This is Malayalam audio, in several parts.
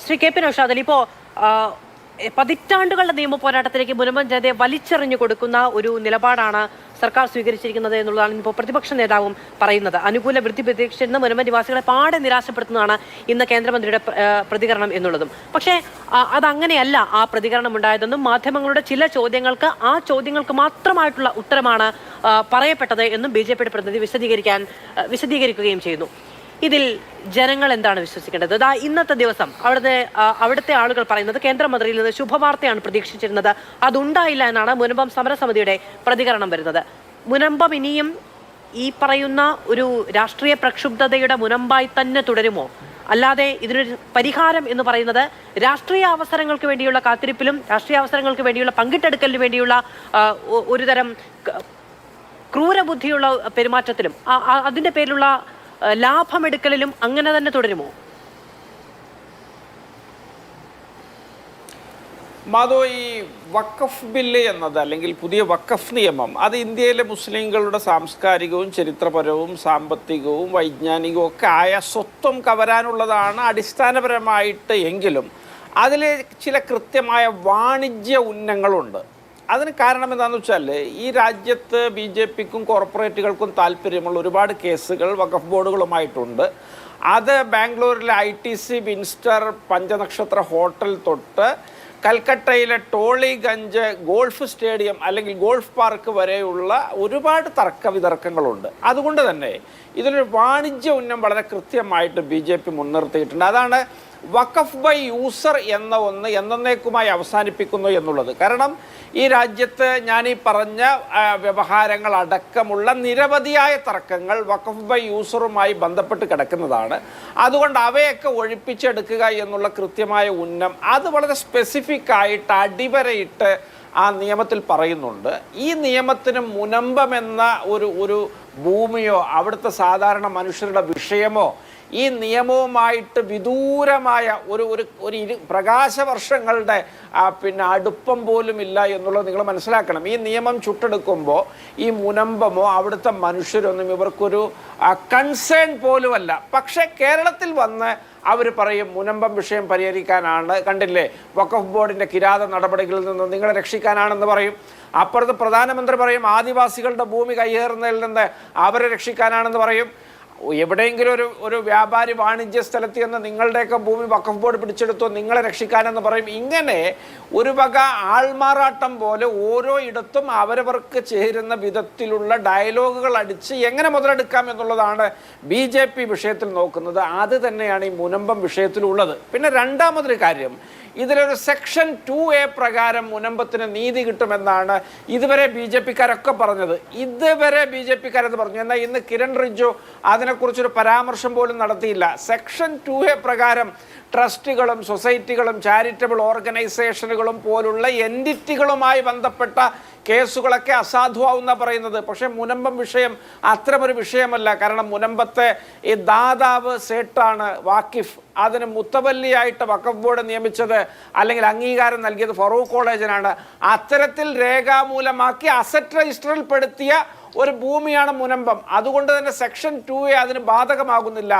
ശ്രീ കെ പി നൗഷാദ് ഇപ്പോൾ പതിറ്റാണ്ടുകളുടെ നിയമ പോരാട്ടത്തിലേക്ക് മുനമ്പം ജനതയെ വലിച്ചെറിഞ്ഞു കൊടുക്കുന്ന ഒരു നിലപാടാണ് സർക്കാർ സ്വീകരിച്ചിരിക്കുന്നത് എന്നുള്ളതാണ് ഇപ്പോൾ പ്രതിപക്ഷ നേതാവും പറയുന്നത്. അനുകൂല വൃത്തി പ്രതീക്ഷിച്ചിരുന്ന മുനമ്പം നിവാസികളെ പാടെ നിരാശപ്പെടുത്തുന്നതാണ് ഇന്ന് കേന്ദ്രമന്ത്രിയുടെ പ്രതികരണം എന്നുള്ളതും. പക്ഷേ അതങ്ങനെയല്ല ആ പ്രതികരണം ഉണ്ടായതെന്നും മാധ്യമങ്ങളുടെ ചില ചോദ്യങ്ങൾക്ക് ആ ചോദ്യങ്ങൾക്ക് മാത്രമായിട്ടുള്ള ഉത്തരമാണ് പറയപ്പെട്ടത് എന്നും BJP പ്രതിനിധി വിശദീകരിക്കുകയും ചെയ്യുന്നു. ഇതിൽ ജനങ്ങൾ എന്താണ് വിശ്വസിക്കേണ്ടത്? ഇന്നത്തെ ദിവസം അവിടുത്തെ ആളുകൾ പറയുന്നത് കേന്ദ്രമന്ത്രിയിൽ നിന്ന് ശുഭവാർത്തയാണ് പ്രതീക്ഷിച്ചിരുന്നത്, അതുണ്ടായില്ല എന്നാണ് മുനമ്പം സമരസമിതിയുടെ പ്രതികരണം വരുന്നത്. മുനമ്പം ഇനിയും ഈ പറയുന്ന ഒരു രാഷ്ട്രീയ പ്രക്ഷുബ്ധതയുടെ മുനമ്പായി തന്നെ തുടരുമോ? അല്ലാതെ ഇതിനൊരു പരിഹാരം എന്ന് പറയുന്നത് രാഷ്ട്രീയ അവസരങ്ങൾക്ക് വേണ്ടിയുള്ള കാത്തിരിപ്പിലും രാഷ്ട്രീയ അവസരങ്ങൾക്ക് വേണ്ടിയുള്ള പങ്കിട്ടെടുക്കലിന് വേണ്ടിയുള്ള ഒരുതരം ക്രൂരബുദ്ധിയുള്ള പെരുമാറ്റത്തിലും അതിന്റെ പേരിലുള്ള ലാഭമെടുക്കലിലും അങ്ങനെ തന്നെ തുടരുമോ? മാധോ, ഈ വഖഫ് ബില്ല് എന്നത് അല്ലെങ്കിൽ പുതിയ വഖഫ് നിയമം അത് ഇന്ത്യയിലെ മുസ്ലിങ്ങളുടെ സാംസ്കാരികവും ചരിത്രപരവും സാമ്പത്തികവും വൈജ്ഞാനികവും ഒക്കെ ആയ സ്വത്വം കവരാനുള്ളതാണ് അടിസ്ഥാനപരമായിട്ട്. എങ്കിലും അതിൽ ചില കൃത്യമായ വാണിജ്യ ഉന്നങ്ങളുണ്ട്. അതിന് കാരണം എന്താണെന്ന് വെച്ചാൽ ഈ രാജ്യത്ത് BJPക്കും കോർപ്പറേറ്റുകൾക്കും താല്പര്യമുള്ള ഒരുപാട് കേസുകൾ വഖഫ് ബോർഡുകളുമായിട്ടുണ്ട്. അത് ബാംഗ്ലൂരിലെ ITC വിൻസ്റ്റർ പഞ്ചനക്ഷത്ര ഹോട്ടൽ തൊട്ട് കൽക്കട്ടയിലെ ടോളിഗഞ്ച് ഗോൾഫ് സ്റ്റേഡിയം അല്ലെങ്കിൽ ഗോൾഫ് പാർക്ക് വരെയുള്ള ഒരുപാട് തർക്ക വിതർക്കങ്ങളുണ്ട്. അതുകൊണ്ട് തന്നെ ഇതിലൊരു വാണിജ്യ ഉന്നം വളരെ കൃത്യമായിട്ട് BJP മുൻനിർത്തിയിട്ടുണ്ട്. അതാണ് വഖഫ് ബൈ യൂസർ എന്ന ഒന്ന് എന്നേക്കുമായി അവസാനിപ്പിക്കുന്നു എന്നുള്ളത്. കാരണം ഈ രാജ്യത്ത് ഞാൻ ഈ പറഞ്ഞ വ്യവഹാരങ്ങൾ അടക്കമുള്ള നിരവധിയായ തർക്കങ്ങൾ വഖഫ് ബൈ യൂസറുമായി ബന്ധപ്പെട്ട് കിടക്കുന്നതാണ്. അതുകൊണ്ട് അവയൊക്കെ ഒഴിപ്പിച്ചെടുക്കുക എന്നുള്ള കൃത്യമായ ഉന്നം അത് വളരെ സ്പെസിഫിക് ആയിട്ട് അടിവരയിട്ട് ആ നിയമത്തിൽ പറയുന്നുണ്ട്. ഈ നിയമത്തിന് മുനമ്പമെന്ന ഒരു ഭൂമിയോ അവിടുത്തെ സാധാരണ മനുഷ്യരുടെ വിഷയമോ ഈ നിയമവുമായിട്ട് വിദൂരമായ ഒരു പ്രകാശവർഷങ്ങളുടെ അടുപ്പം പോലും ഇല്ല എന്നുള്ളത് നിങ്ങൾ മനസ്സിലാക്കണം. ഈ നിയമം ചുട്ടെടുക്കുമ്പോൾ ഈ മുനമ്പമോ അവിടുത്തെ മനുഷ്യരൊന്നും ഇവർക്കൊരു കൺസേൺ പോലുമല്ല. പക്ഷേ കേരളത്തിൽ വന്ന് അവർ പറയും മുനമ്പം വിഷയം പരിഹരിക്കാനാണ്, കണ്ടില്ലേ വഖഫ് ബോർഡിൻ്റെ കിരാത നടപടികളിൽ നിന്ന് നിങ്ങളെ രക്ഷിക്കാനാണെന്ന് പറയും. അപ്പുറത്ത് പ്രധാനമന്ത്രി പറയും ആദിവാസികളുടെ ഭൂമി കയ്യേറുന്നതിൽ നിന്ന് അവരെ രക്ഷിക്കാനാണെന്ന് പറയും. എവിടെയെങ്കിലും ഒരു വ്യാപാരി വാണിജ്യ സ്ഥലത്ത് നിന്ന് നിങ്ങളുടെയൊക്കെ ഭൂമി വഖഫ് ബോർഡ് പിടിച്ചെടുത്തോ നിങ്ങളെ രക്ഷിക്കാനെന്ന് പറയും. ഇങ്ങനെ ഒരു വക ആൾമാറാട്ടം പോലെ ഓരോ ഇടത്തും അവരവർക്ക് ചേരുന്ന വിധത്തിലുള്ള ഡയലോഗുകൾ അടിച്ച് എങ്ങനെ മുതലെടുക്കാം എന്നുള്ളതാണ് BJP വിഷയത്തിൽ നോക്കുന്നത്. അത് തന്നെയാണ് ഈ മുനമ്പം വിഷയത്തിലുള്ളത്. പിന്നെ രണ്ടാമതൊരു കാര്യം, ഇതിലൊരു സെക്ഷൻ 2A പ്രകാരം മുനമ്പത്തിന് നീതി കിട്ടുമെന്നാണ് ഇതുവരെ BJPക്കാരൊക്കെ പറഞ്ഞത്. ഇതുവരെ BJPക്കാരത് പറഞ്ഞു. എന്നാൽ ഇന്ന് കിരൺ റിജ്ജു അതിനെക്കുറിച്ചൊരു പരാമർശം പോലും നടത്തിയില്ല. സെക്ഷൻ 2A പ്രകാരം ട്രസ്റ്റുകളും സൊസൈറ്റികളും ചാരിറ്റബിൾ ഓർഗനൈസേഷനുകളും പോലുള്ള എൻറ്റിറ്റികളുമായി ബന്ധപ്പെട്ട കേസുകളൊക്കെ അസാധുവാകുന്ന പറയുന്നത്. പക്ഷേ മുനമ്പം വിഷയം അത്തരമൊരു വിഷയമല്ല. കാരണം മുനമ്പത്തെ ഈ ദാതാവ് സേട്ടാണ് വാക്കിഫ്. അതിന് മുത്തവല്ലിയായിട്ട് വഖഫ് ബോർഡ് നിയമിച്ചത് അല്ലെങ്കിൽ അംഗീകാരം നൽകിയത് ഫറൂഖ് കോളേജിനാണ്. അത്തരത്തിൽ രേഖാമൂലമാക്കി അസറ്റ് രജിസ്റ്ററിൽ പെടുത്തിയ ഒരു ഭൂമിയാണ് മുനമ്പം. അതുകൊണ്ട് തന്നെ സെക്ഷൻ 2A അതിന് ബാധകമാകുന്നില്ല.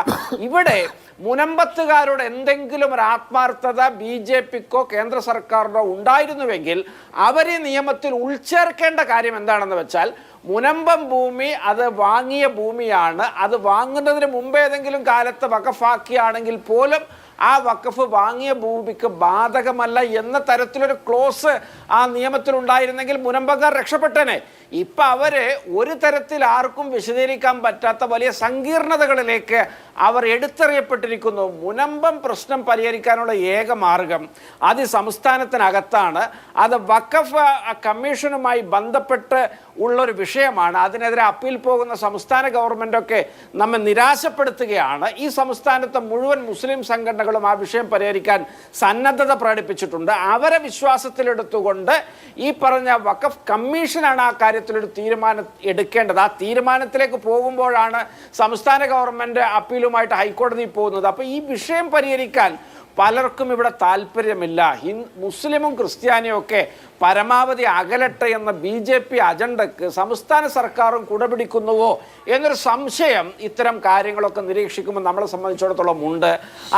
ഇവിടെ മുനമ്പത്തുകാരുടെ എന്തെങ്കിലും ഒരു ആത്മാർത്ഥത BJPക്കോ കേന്ദ്ര സർക്കാരിനോ ഉണ്ടായിരുന്നുവെങ്കിൽ അവർ ഈ നിയമത്തിൽ ഉൾച്ചേർക്കേണ്ട കാര്യം എന്താണെന്ന് വെച്ചാൽ മുനമ്പം ഭൂമി അത് വാങ്ങിയ ഭൂമിയാണ്. അത് വാങ്ങുന്നതിന് മുമ്പ് ഏതെങ്കിലും കാലത്ത് വഖഫാക്കിയാണെങ്കിൽ പോലും ആ വഖഫ് വാങ്ങിയ ഭൂമിക്ക് ബാധകമല്ല എന്ന തരത്തിലൊരു ക്ലോസ് ആ നിയമത്തിലുണ്ടായിരുന്നെങ്കിൽ മുനമ്പക്കാർ രക്ഷപ്പെട്ടനെ. ഇപ്പം അവരെ ഒരു തരത്തിൽ ആർക്കും വിശദീകരിക്കാൻ പറ്റാത്ത വലിയ സങ്കീർണതകളിലേക്ക് അവർ എടുത്തെറിയപ്പെട്ടിരിക്കുന്നു. മുനമ്പം പ്രശ്നം പരിഹരിക്കാനുള്ള ഏക മാർഗം അത് സംസ്ഥാനത്തിനകത്താണ്. അത് വഖഫ് കമ്മീഷനുമായി ബന്ധപ്പെട്ട് ഉള്ളൊരു വിഷയമാണ്. അതിനെതിരെ അപ്പീൽ പോകുന്ന സംസ്ഥാന ഗവൺമെൻറ്റൊക്കെ നമ്മെ നിരാശപ്പെടുത്തുകയാണ്. ഈ സംസ്ഥാനത്തെ മുഴുവൻ മുസ്ലിം സംഘടനകളും ആ വിഷയം പരിഹരിക്കാൻ സന്നദ്ധത പ്രകടിപ്പിച്ചിട്ടുണ്ട്. അവരെ വിശ്വാസത്തിലെടുത്തുകൊണ്ട് ഈ പറഞ്ഞ വഖഫ് കമ്മീഷനാണ് ആ കാര്യത്തിലൊരു തീരുമാനം എടുക്കേണ്ടത്. ആ തീരുമാനത്തിലേക്ക് പോകുമ്പോഴാണ് സംസ്ഥാന ഗവൺമെൻറ് അപ്പീലുമായിട്ട് ഹൈക്കോടതിയിൽ പോകുന്നത്. അപ്പോൾ ഈ വിഷയം പരിഹരിക്കാൻ പലർക്കും ഇവിടെ താല്പര്യമില്ല. മുസ്ലിമും ക്രിസ്ത്യാനിയും ഒക്കെ പരമാവധി അകലട്ടെ എന്ന BJP അജണ്ടക്ക് സംസ്ഥാന സർക്കാരും കുടപിടിക്കുന്നുവോ എന്നൊരു സംശയം ഇത്തരം കാര്യങ്ങളൊക്കെ നിരീക്ഷിക്കുമ്പോൾ നമ്മളെ സംബന്ധിച്ചിടത്തോളം ഉണ്ട്.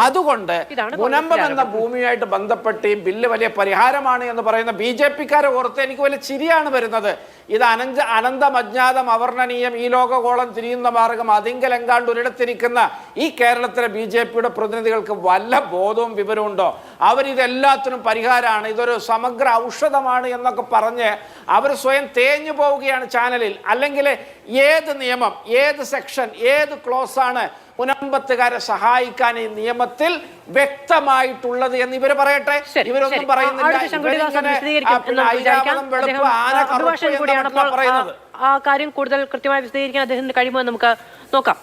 അതുകൊണ്ട് മുനമ്പം എന്ന ഭൂമിയുമായിട്ട് ബന്ധപ്പെട്ട് ഈ ബില്ല് വലിയ പരിഹാരമാണ് എന്ന് പറയുന്ന BJP-ക്കാരെ ഓർത്ത് എനിക്ക് വലിയ ചിരിയാണ് വരുന്നത്. ഇത് അനന്തം അജ്ഞാതം അവർണ്ണനീയം ഈ ലോകഗോളം തിരിയുന്ന മാർഗം അതിങ്കലെങ്കാണ്ട് ഒരിടത്തിരിക്കുന്ന ഈ കേരളത്തിലെ BJP-യുടെ പ്രതിനിധികൾക്ക് വല്ല ബോധവും വിവരവും ഉണ്ടോ? അവരിതെല്ലാത്തിനും പരിഹാരമാണ്, ഇതൊരു സമഗ്ര ഔഷധമാണ് എന്നൊക്കെ പറഞ്ഞ് അവർ സ്വയം തേഞ്ഞു പോവുകയാണ് ചാനലിൽ. അല്ലെങ്കിൽ ഏത് നിയമം, ഏത് സെക്ഷൻ, ഏത് ക്ലോസ് ആണ് മുനമ്പത്തുകാരെ സഹായിക്കാൻ ഈ നിയമത്തിൽ വ്യക്തമായിട്ടുള്ളത് എന്ന് ഇവര് പറയട്ടെ. ഇവരൊന്നും പറയുന്നില്ല. ആ കാര്യം കൂടുതൽ കൃത്യമായി വിശദീകരിക്കാൻ അദ്ദേഹത്തിന് കഴിയുമോ നമുക്ക് നോക്കാം.